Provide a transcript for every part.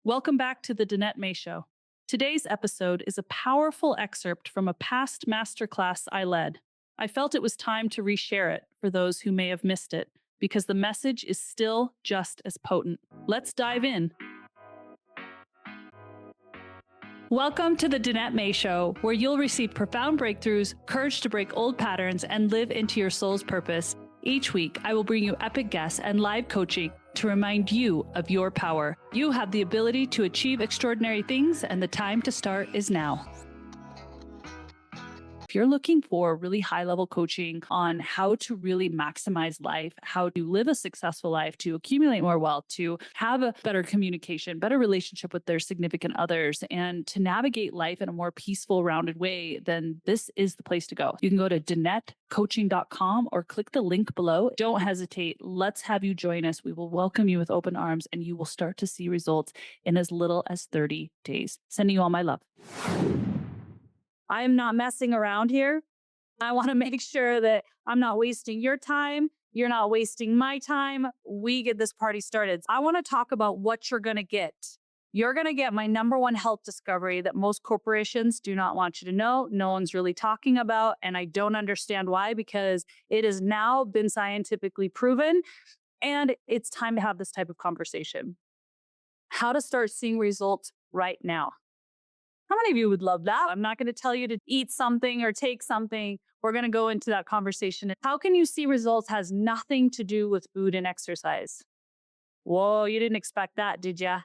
Welcome back to the Danette May Show. Today's episode is a powerful excerpt from a past masterclass I led. I felt it was time to reshare it for those who may have missed it, because the message is still just as potent. Let's dive in. Welcome to the Danette May Show, where you'll receive profound breakthroughs, courage to break old patterns, and live into your soul's purpose. Each week, I will bring you epic guests and live coaching to remind you of your power. You have the ability to achieve extraordinary things, and the time to start is now. If you're looking for really high-level coaching on how to really maximize life, how to live a successful life, to accumulate more wealth, to have a better communication, better relationship with their significant others, and to navigate life in a more peaceful, rounded way, then this is the place to go. You can go to danettecoaching.com or click the link below. Don't hesitate. Let's have you join us. We will welcome you with open arms, and you will start to see results in as little as 30 days. Sending you all my love. I am not messing around here. I want to make sure that I'm not wasting your time. You're not wasting my time. We get this party started. I want to talk about what you're going to get. You're going to get my number one health discovery that most corporations do not want you to know. No one's really talking about, and I don't understand why, because it has now been scientifically proven, and it's time to have this type of conversation. How to start seeing results right now. How many of you would love that? I'm not going to tell you to eat something or take something. We're going to go into that conversation. How can you see results has nothing to do with food and exercise. Whoa, you didn't expect that, did ya?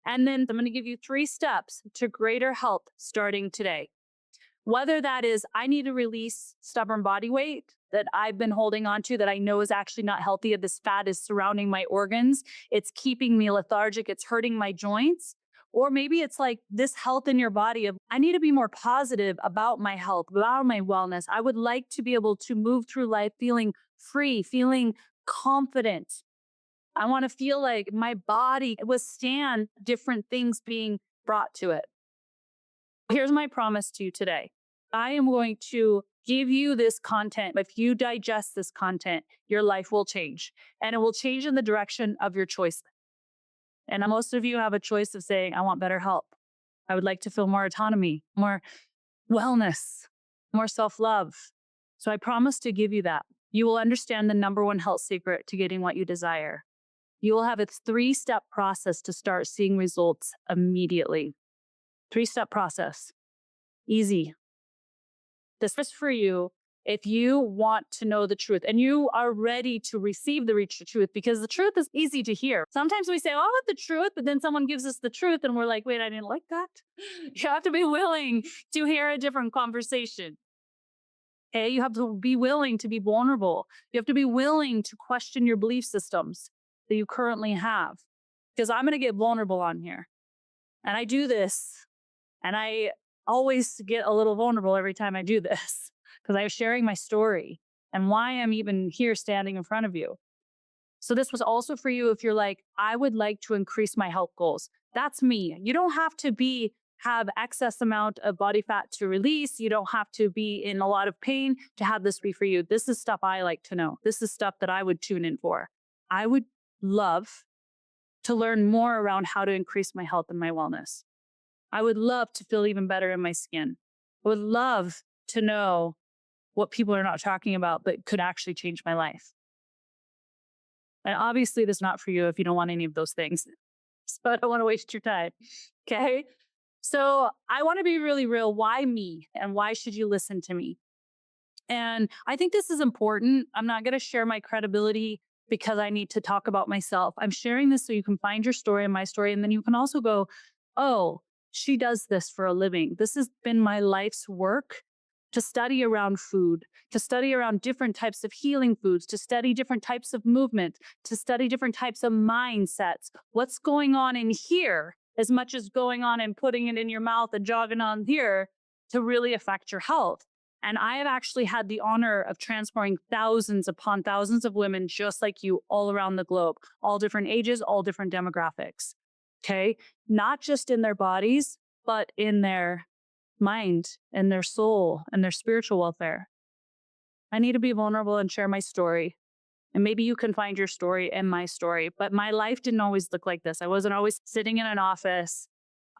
And then I'm going to give you 3 steps to greater health starting today. Whether that is, I need to release stubborn body weight that I've been holding on to that I know is actually not healthy. This fat is surrounding my organs. It's keeping me lethargic. It's hurting my joints. Or maybe it's like this health in your body of, I need to be more positive about my health, about my wellness. I would like to be able to move through life feeling free, feeling confident. I want to feel like my body withstand different things being brought to it. Here's my promise to you today. I am going to give you this content. If you digest this content, your life will change, and it will change in the direction of your choice. And most of you have a choice of saying, I want better health. I would like to feel more autonomy, more wellness, more self-love. So I promise to give you that. You will understand the number one health secret to getting what you desire. You will have a 3-step process to start seeing results immediately. 3-step process. Easy. This is for you if you want to know the truth and you are ready to receive the truth, because the truth is easy to hear. Sometimes we say, oh, I want the truth, but then someone gives us the truth and we're like, wait, I didn't like that. You have to be willing to hear a different conversation. Okay, you have to be willing to be vulnerable. You have to be willing to question your belief systems that you currently have, because I'm going to get vulnerable on here. And I do this, and I always get a little vulnerable every time I do this, because I'm sharing my story and why I'm even here standing in front of you. So this was also for you if you're like, I would like to increase my health goals. That's me. You don't have to have excess amount of body fat to release. You don't have to be in a lot of pain to have this be for you. This is stuff I like to know. This is stuff that I would tune in for. I would love to learn more around how to increase my health and my wellness. I would love to feel even better in my skin. I would love to know what people are not talking about, but could actually change my life. And obviously, this is not for you if you don't want any of those things. So I don't want to waste your time. Okay. So I want to be really real. Why me? And why should you listen to me? And I think this is important. I'm not going to share my credibility because I need to talk about myself. I'm sharing this so you can find your story and my story. And then you can also go, oh, she does this for a living. This has been my life's work. To study around food, to study around different types of healing foods, to study different types of movement, to study different types of mindsets. What's going on in here as much as going on and putting it in your mouth and jogging on here to really affect your health. And I have actually had the honor of transforming thousands upon thousands of women just like you all around the globe, all different ages, all different demographics. Okay. Not just in their bodies, but in their mind and their soul and their spiritual welfare. I need to be vulnerable and share my story. And maybe you can find your story in my story, but my life didn't always look like this. I wasn't always sitting in an office.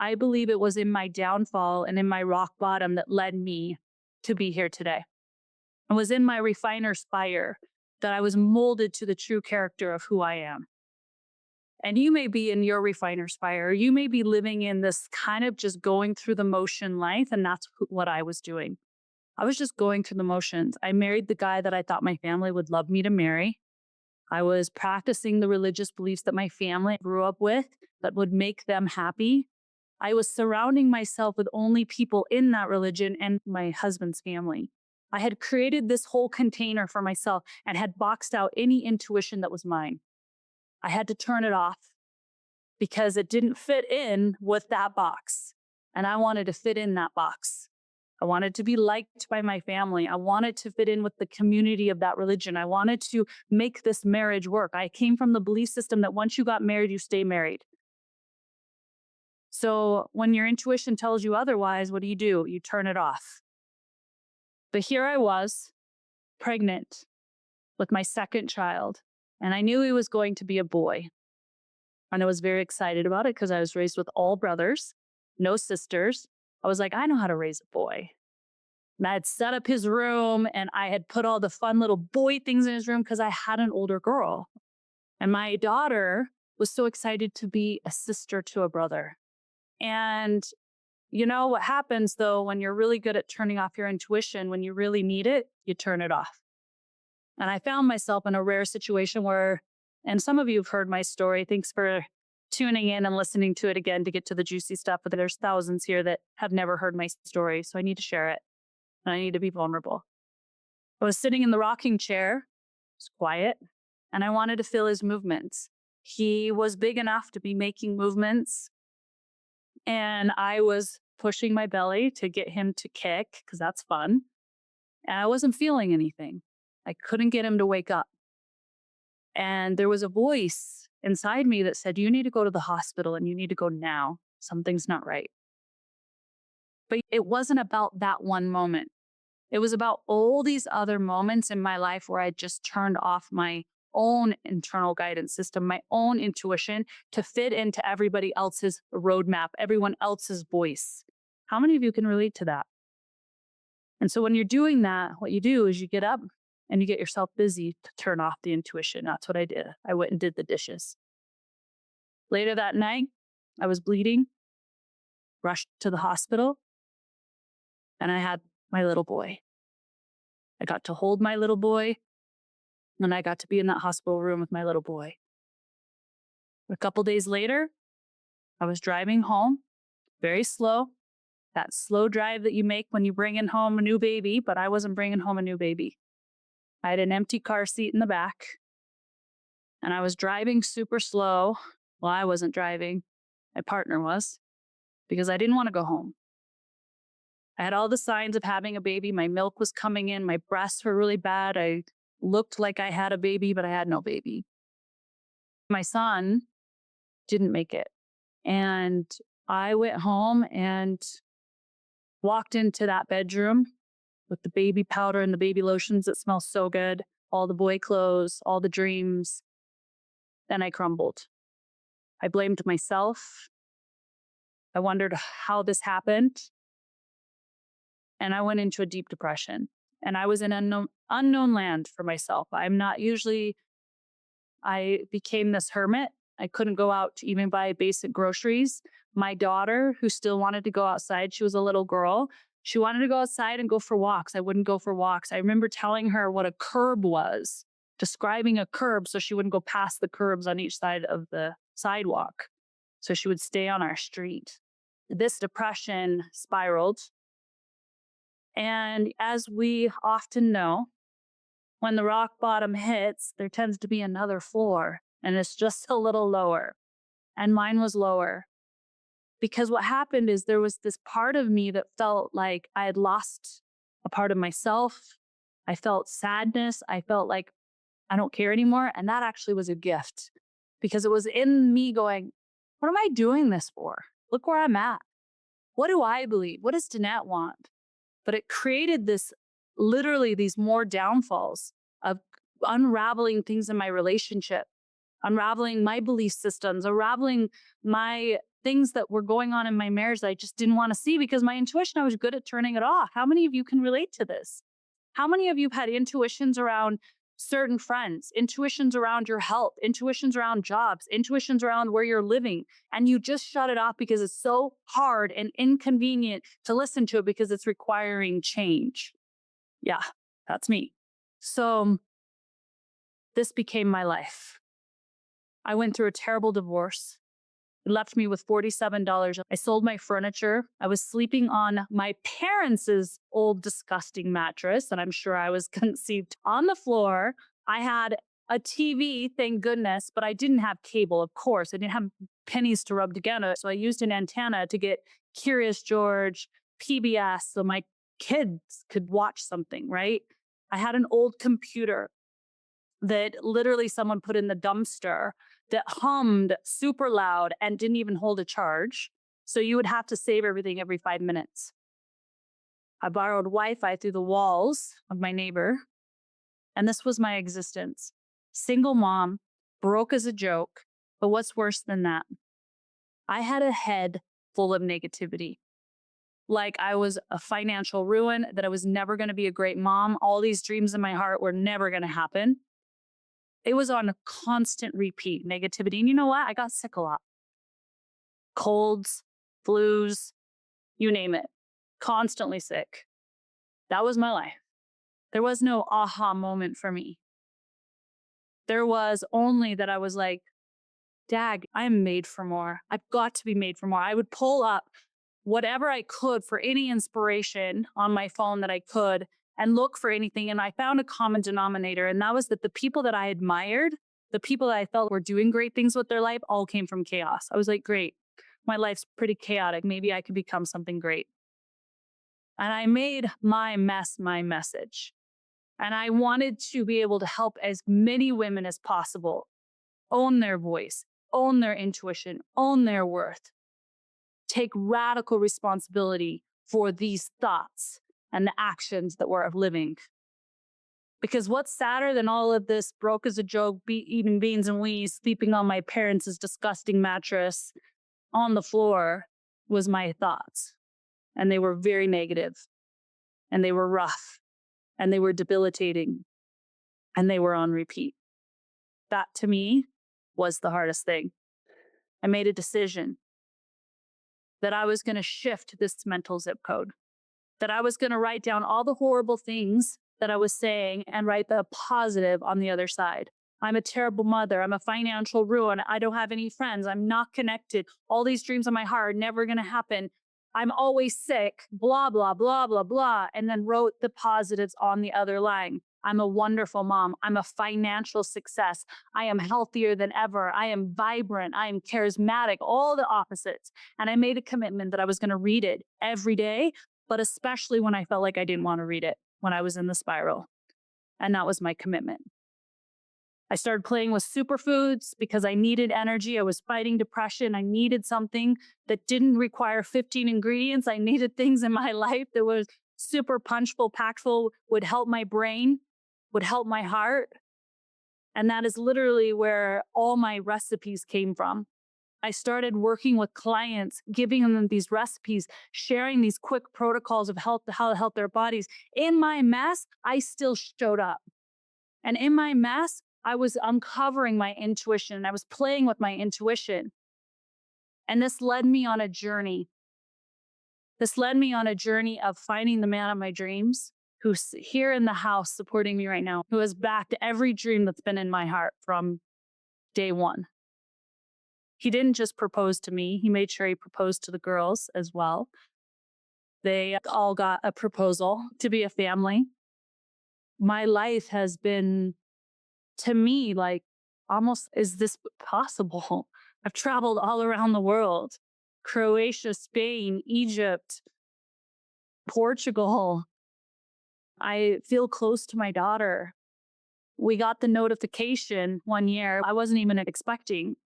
I believe it was in my downfall and in my rock bottom that led me to be here today. It was in my refiner's fire that I was molded to the true character of who I am. And you may be in your refiner's fire. You may be living in this kind of just going through the motion life. And that's what I was doing. I was just going through the motions. I married the guy that I thought my family would love me to marry. I was practicing the religious beliefs that my family grew up with that would make them happy. I was surrounding myself with only people in that religion and my husband's family. I had created this whole container for myself and had boxed out any intuition that was mine. I had to turn it off because it didn't fit in with that box. And I wanted to fit in that box. I wanted to be liked by my family. I wanted to fit in with the community of that religion. I wanted to make this marriage work. I came from the belief system that once you got married, you stay married. So when your intuition tells you otherwise, what do? You turn it off. But here I was, pregnant with my second child, and I knew he was going to be a boy. And I was very excited about it because I was raised with all brothers, no sisters. I was like, I know how to raise a boy. And I had set up his room and I had put all the fun little boy things in his room because I had an older girl. And my daughter was so excited to be a sister to a brother. And you know what happens though, when you're really good at turning off your intuition, when you really need it, you turn it off. And I found myself in a rare situation where, and some of you have heard my story. Thanks for tuning in and listening to it again to get to the juicy stuff. But there's thousands here that have never heard my story. So I need to share it. And I need to be vulnerable. I was sitting in the rocking chair. It was quiet. And I wanted to feel his movements. He was big enough to be making movements. And I was pushing my belly to get him to kick because that's fun. And I wasn't feeling anything. I couldn't get him to wake up. And there was a voice inside me that said, you need to go to the hospital and you need to go now. Something's not right. But it wasn't about that one moment. It was about all these other moments in my life where I just turned off my own internal guidance system, my own intuition to fit into everybody else's roadmap, everyone else's voice. How many of you can relate to that? And so when you're doing that, what you do is you get up and you get yourself busy to turn off the intuition. That's what I did. I went and did the dishes. Later that night, I was bleeding, rushed to the hospital, and I had my little boy. I got to hold my little boy, and I got to be in that hospital room with my little boy. A couple days later, I was driving home, very slow, that slow drive that you make when you bring in home a new baby, but I wasn't bringing home a new baby. I had an empty car seat in the back, and I was driving super slow. Well, I wasn't driving. My partner was, because I didn't want to go home. I had all the signs of having a baby. My milk was coming in. My breasts were really bad. I looked like I had a baby, but I had no baby. My son didn't make it. And I went home and walked into that bedroom with the baby powder and the baby lotions that smell so good, all the boy clothes, all the dreams. Then I crumbled. I blamed myself. I wondered how this happened. And I went into a deep depression. And I was in unknown land for myself. I became this hermit. I couldn't go out to even buy basic groceries. My daughter, who still wanted to go outside, she was a little girl. She wanted to go outside and go for walks. I wouldn't go for walks. I remember telling her what a curb was, describing a curb so she wouldn't go past the curbs on each side of the sidewalk. So she would stay on our street. This depression spiraled. And as we often know, when the rock bottom hits, there tends to be another floor, and it's just a little lower. And mine was lower. Because what happened is there was this part of me that felt like I had lost a part of myself. I felt sadness. I felt like I don't care anymore. And that actually was a gift because it was in me going, what am I doing this for? Look where I'm at. What do I believe? What does Danette want? But it created this, literally these more downfalls of unraveling things in my relationship, unraveling my belief systems, unraveling my things that were going on in my marriage that I just didn't want to see because my intuition, I was good at turning it off. How many of you can relate to this? How many of you have had intuitions around certain friends, intuitions around your health, intuitions around jobs, intuitions around where you're living, and you just shut it off because it's so hard and inconvenient to listen to it because it's requiring change? Yeah, that's me. So this became my life. I went through a terrible divorce. It left me with $47. I sold my furniture. I was sleeping on my parents' old disgusting mattress, and I'm sure I was conceived on the floor. I had a TV, thank goodness, but I didn't have cable, of course. I didn't have pennies to rub together. So I used an antenna to get Curious George, PBS, so my kids could watch something, right? I had an old computer that literally someone put in the dumpster that hummed super loud and didn't even hold a charge. So you would have to save everything every 5 minutes. I borrowed Wi-Fi through the walls of my neighbor. And this was my existence. Single mom, broke as a joke. But what's worse than that? I had a head full of negativity. Like I was a financial ruin, that I was never going to be a great mom. All these dreams in my heart were never going to happen. It was on a constant repeat, negativity. And you know what? I got sick a lot. Colds, flus, you name it. Constantly sick. That was my life. There was no aha moment for me. There was only that I was like, dag, I'm made for more. I've got to be made for more. I would pull up whatever I could for any inspiration on my phone that I could and look for anything. And I found a common denominator. And that was that the people that I admired, the people that I felt were doing great things with their life, all came from chaos. I was like, great, my life's pretty chaotic. Maybe I could become something great. And I made my mess my message. And I wanted to be able to help as many women as possible own their voice, own their intuition, own their worth, take radical responsibility for these thoughts and the actions that we're living. Because what's sadder than all of this broke as a joke, eating beans and weeds, sleeping on my parents' disgusting mattress on the floor was my thoughts. And they were very negative, and they were rough, and they were debilitating, and they were on repeat. That to me was the hardest thing. I made a decision that I was going to shift this mental zip code, that I was going to write down all the horrible things that I was saying and write the positive on the other side. I'm a terrible mother. I'm a financial ruin. I don't have any friends. I'm not connected. All these dreams in my heart are never going to happen. I'm always sick, blah, blah, blah, blah, blah. And then wrote the positives on the other line. I'm a wonderful mom. I'm a financial success. I am healthier than ever. I am vibrant. I am charismatic, all the opposites. And I made a commitment that I was going to read it every day, but especially when I felt like I didn't want to read it, when I was in the spiral. And that was my commitment. I started playing with superfoods because I needed energy. I was fighting depression. I needed something that didn't require 15 ingredients. I needed things in my life that was super punchful, packful, would help my brain, would help my heart. And that is literally where all my recipes came from. I started working with clients, giving them these recipes, sharing these quick protocols of health, how to help their bodies. In my mess, I still showed up. And in my mess, I was uncovering my intuition. I was playing with my intuition. And this led me on a journey. This led me on a journey of finding the man of my dreams, who's here in the house supporting me right now, who has backed every dream that's been in my heart from day one. He didn't just propose to me. He made sure he proposed to the girls as well. They all got a proposal to be a family. My life has been, to me, like, almost, is this possible? I've traveled all around the world: Croatia, Spain, Egypt, Portugal. I feel close to my daughter. We got the notification one year, I wasn't even expecting,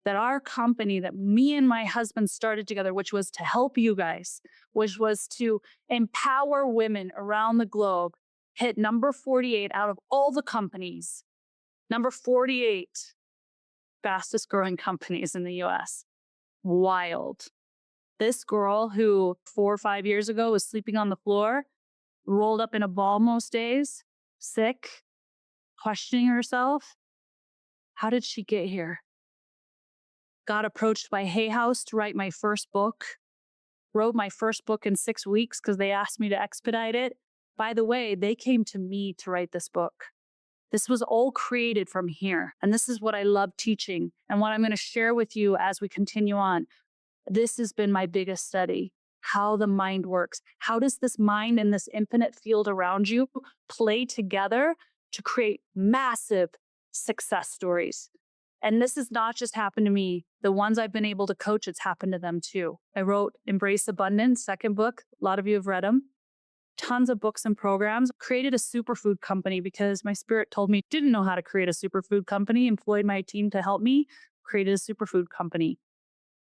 that our company that me and my husband started together, which was to help you guys, which was to empower women around the globe, hit number 48 out of all the companies. Number 48 fastest growing companies in the US. Wild. This girl who 4 or 5 years ago was sleeping on the floor, rolled up in a ball most days, sick, questioning herself. How did she get here? Got approached by Hay House to write my first book. Wrote my first book in 6 weeks because they asked me to expedite it. By the way, they came to me to write this book. This was all created from here. And this is what I love teaching and what I'm going to share with you as we continue on. This has been my biggest study, how the mind works. How does this mind and this infinite field around you play together to create massive success stories? And this has not just happened to me. The ones I've been able to coach, it's happened to them too. I wrote Embrace Abundance, second book. A lot of you have read them. Tons of books and programs. Created a superfood company because my spirit told me didn't know how to create a superfood company. Employed my team to help me. Created a superfood company.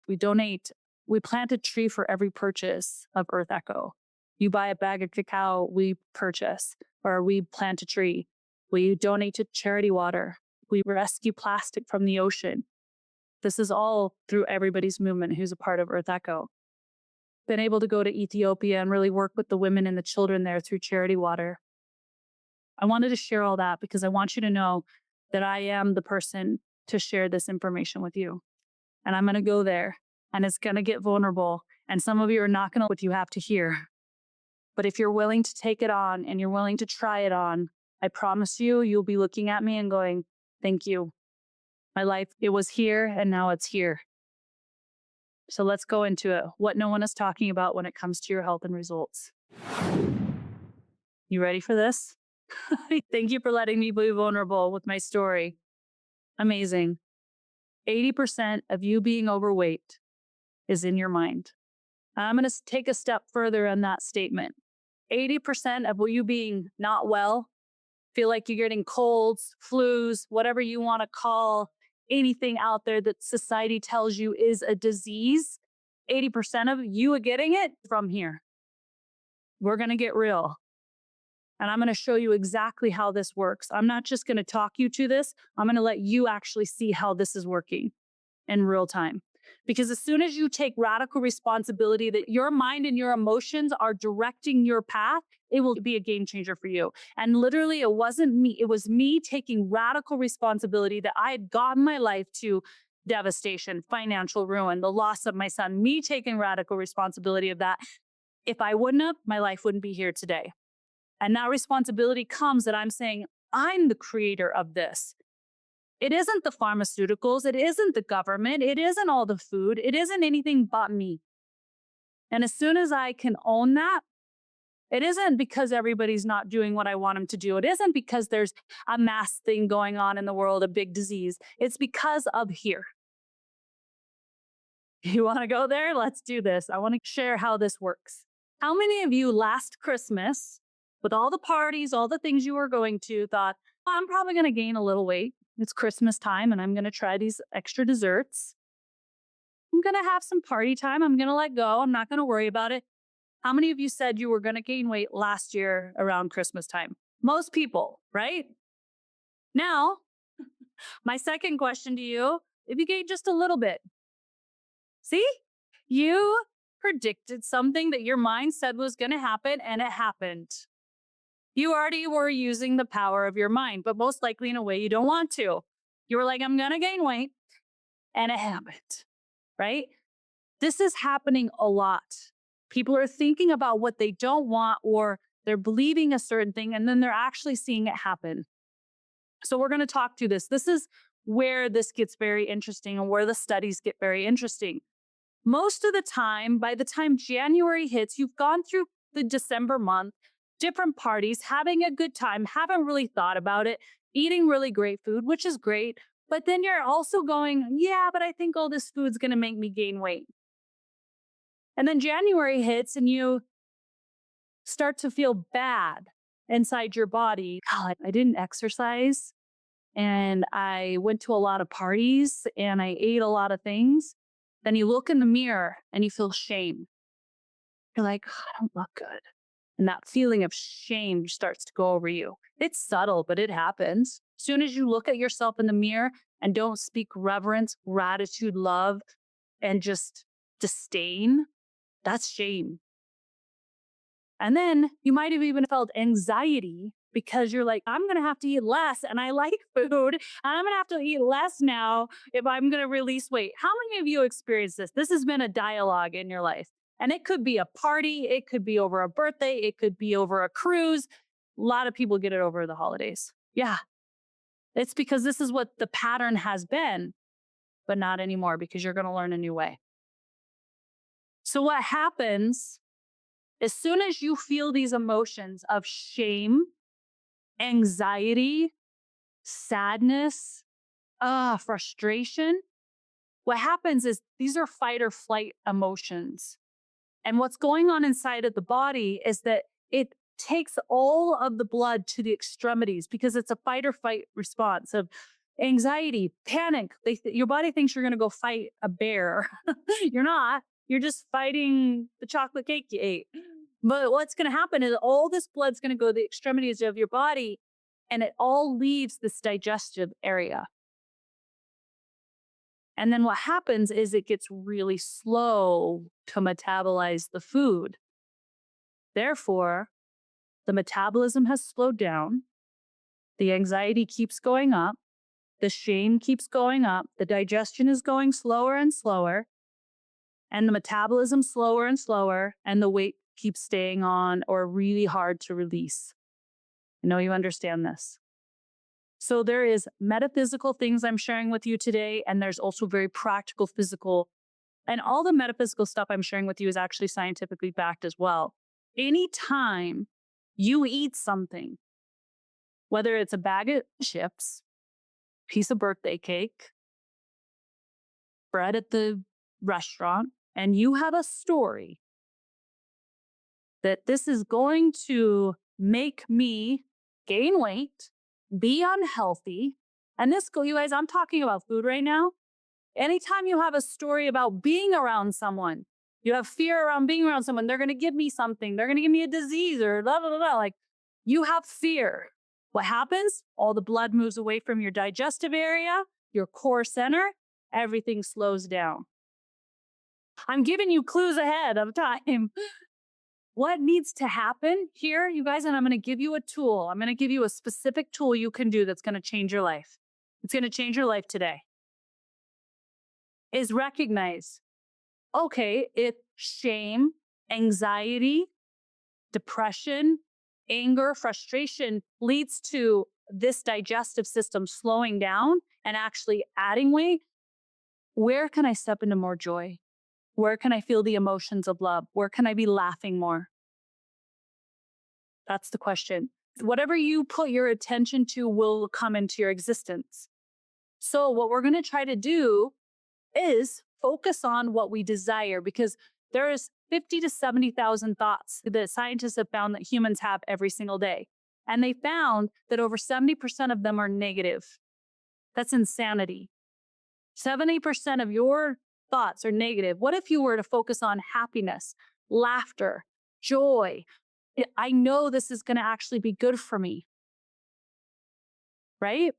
We donate. We plant a tree for every purchase of Earth Echo. You buy a bag of cacao, we purchase, or we plant a tree. We donate to charity water. We rescue plastic from the ocean. This is all through everybody's movement who's a part of Earth Echo. Been able to go to Ethiopia and really work with the women and the children there through charity water. I wanted to share all that because I want you to know that I am the person to share this information with you. And I'm going to go there and it's going to get vulnerable. And some of you are not going to know what you have to hear. But if you're willing to take it on and you're willing to try it on, I promise you, you'll be looking at me and going, thank you. My life, it was here and now it's here. So let's go into it. What no one is talking about when it comes to your health and results. You ready for this? Thank you for letting me be vulnerable with my story. Amazing. 80% of you being overweight is in your mind. I'm going to take a step further on that statement. 80% of you being not well, feel like you're getting colds, flus, whatever you want to call anything out there that society tells you is a disease, 80% of you are getting it from here. We're going to get real. And I'm going to show you exactly how this works. I'm not just going to talk you to this. I'm going to let you actually see how this is working in real time. Because as soon as you take radical responsibility that your mind and your emotions are directing your path, it will be a game changer for you. And literally, it wasn't me. It was me taking radical responsibility that I had gotten my life to devastation, financial ruin, the loss of my son, me taking radical responsibility of that. If I wouldn't have, my life wouldn't be here today. And that responsibility comes that I'm saying, I'm the creator of this. It isn't the pharmaceuticals. It isn't the government. It isn't all the food. It isn't anything but me. And as soon as I can own that, it isn't because everybody's not doing what I want them to do. It isn't because there's a mass thing going on in the world, a big disease. It's because of here. You want to go there? Let's do this. I want to share how this works. How many of you last Christmas, with all the parties, all the things you were going to, thought, I'm probably going to gain a little weight. It's Christmas time and I'm going to try these extra desserts. I'm going to have some party time. I'm going to let go. I'm not going to worry about it. How many of you said you were going to gain weight last year around Christmas time? Most people, right? Now, my second question to you, if you gained just a little bit, see, you predicted something that your mind said was going to happen and it happened. You already were using the power of your mind, but most likely in a way you don't want to. You were like, I'm going to gain weight, and it happened, right? This is happening a lot. People are thinking about what they don't want, or they're believing a certain thing, and then they're actually seeing it happen. So we're going to talk through this. This is where this gets very interesting and where the studies get very interesting. Most of the time, by the time January hits, you've gone through the December month, different parties, having a good time, haven't really thought about it, eating really great food, which is great. But then you're also going, yeah, but I think all this food's going to make me gain weight. And then January hits and you start to feel bad inside your body. God, I didn't exercise and I went to a lot of parties and I ate a lot of things. Then you look in the mirror and you feel shame. You're like, oh, I don't look good. And that feeling of shame starts to go over you. It's subtle, but it happens. As soon as you look at yourself in the mirror and don't speak reverence, gratitude, love, and just disdain, that's shame. And then you might have even felt anxiety because you're like, I'm going to have to eat less and I like food and I'm going to have to eat less now if I'm going to release weight. How many of you experience this? This has been a dialogue in your life. And it could be a party, it could be over a birthday, it could be over a cruise. A lot of people get it over the holidays. Yeah. It's because this is what the pattern has been, but not anymore because you're going to learn a new way. So what happens as soon as you feel these emotions of shame, anxiety, sadness, frustration, what happens is these are fight or flight emotions. And what's going on inside of the body is that it takes all of the blood to the extremities because it's a fight or fight response of anxiety, panic. Your body thinks you're going to go fight a bear. You're not. You're just fighting the chocolate cake you ate. But what's going to happen is all this blood's going to go to the extremities of your body and it all leaves this digestive area. And then what happens is it gets really slow to metabolize the food. Therefore, the metabolism has slowed down. The anxiety keeps going up. The shame keeps going up. The digestion is going slower and slower. And the metabolism slower and slower. And the weight keeps staying on or really hard to release. I know you understand this. So there is metaphysical things I'm sharing with you today, and there's also very practical physical. And all the metaphysical stuff I'm sharing with you is actually scientifically backed as well. Anytime you eat something, whether it's a bag of chips, piece of birthday cake, bread at the restaurant, and you have a story that this is going to make me gain weight, be unhealthy. And this, you guys, I'm talking about food right now. Anytime you have a story about being around someone, you have fear around being around someone, they're going to give me something, they're going to give me a disease or blah, blah, blah, blah. Like you have fear. What happens? All the blood moves away from your digestive area, your core center, everything slows down. I'm giving you clues ahead of time. What needs to happen here, you guys, and I'm going to give you a tool. I'm going to give you a specific tool you can do that's going to change your life. It's going to change your life today. Is recognize, okay, it's shame, anxiety, depression, anger, frustration leads to this digestive system slowing down and actually adding weight. Where can I step into more joy? Where can I feel the emotions of love? Where can I be laughing more? That's the question. Whatever you put your attention to will come into your existence. So what we're going to try to do is focus on what we desire because there's 50 to 70,000 thoughts that scientists have found that humans have every single day. And they found that over 70% of them are negative. That's insanity. 70% of your thoughts are negative. What if you were to focus on happiness, laughter, joy? I know this is going to actually be good for me, right?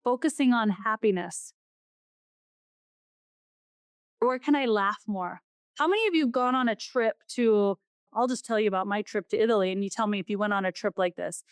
Focusing on happiness. Where can I laugh more? How many of you have gone on a trip to, I'll just tell you about my trip to Italy and you tell me if you went on a trip like this.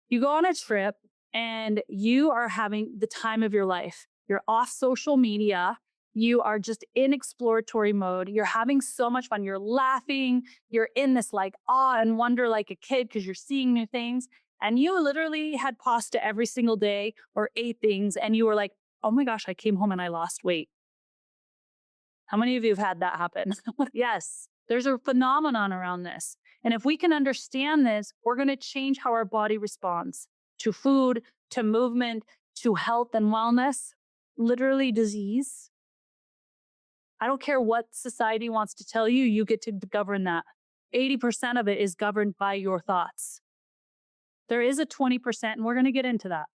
You go on a trip and you are having the time of your life. You're off social media. You are just in exploratory mode. You're having so much fun. You're laughing. You're in this like awe and wonder like a kid because you're seeing new things. And you literally had pasta every single day or ate things. And you were like, oh my gosh, I came home and I lost weight. How many of you have had that happen? Yes, there's a phenomenon around this. And if we can understand this, we're going to change how our body responds to food, to movement, to health and wellness, literally disease. I don't care what society wants to tell you, you get to govern that. 80% of it is governed by your thoughts. There is a 20%, and we're going to get into that.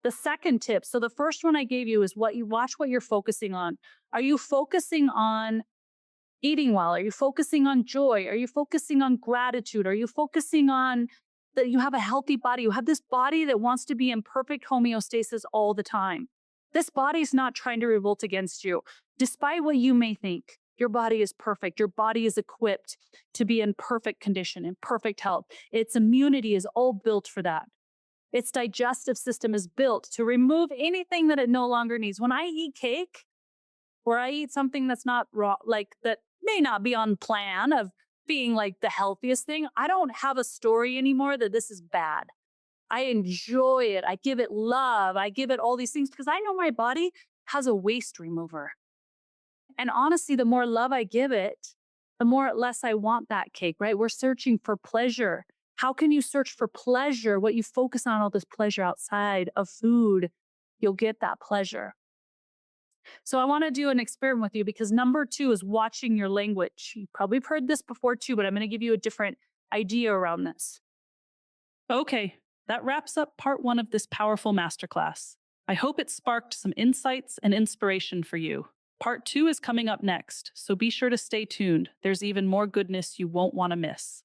The second tip, so the first one I gave you is watch what you're focusing on. Are you focusing on eating well? Are you focusing on joy? Are you focusing on gratitude? Are you focusing on that you have a healthy body? You have this body that wants to be in perfect homeostasis all the time. This body is not trying to revolt against you. Despite what you may think, your body is perfect. Your body is equipped to be in perfect condition, in perfect health. Its immunity is all built for that. Its digestive system is built to remove anything that it no longer needs. When I eat cake or I eat something that's not raw, like that may not be on plan of being like the healthiest thing, I don't have a story anymore that this is bad. I enjoy it. I give it love. I give it all these things because I know my body has a waste remover. And honestly, the more love I give it, the more less I want that cake, right? We're searching for pleasure. How can you search for pleasure? What you focus on, all this pleasure outside of food, you'll get that pleasure. So I want to do an experiment with you because number two is watching your language. You probably have heard this before too, but I'm going to give you a different idea around this. Okay, that wraps up part one of this powerful masterclass. I hope it sparked some insights and inspiration for you. Part two is coming up next, so be sure to stay tuned. There's even more goodness you won't want to miss.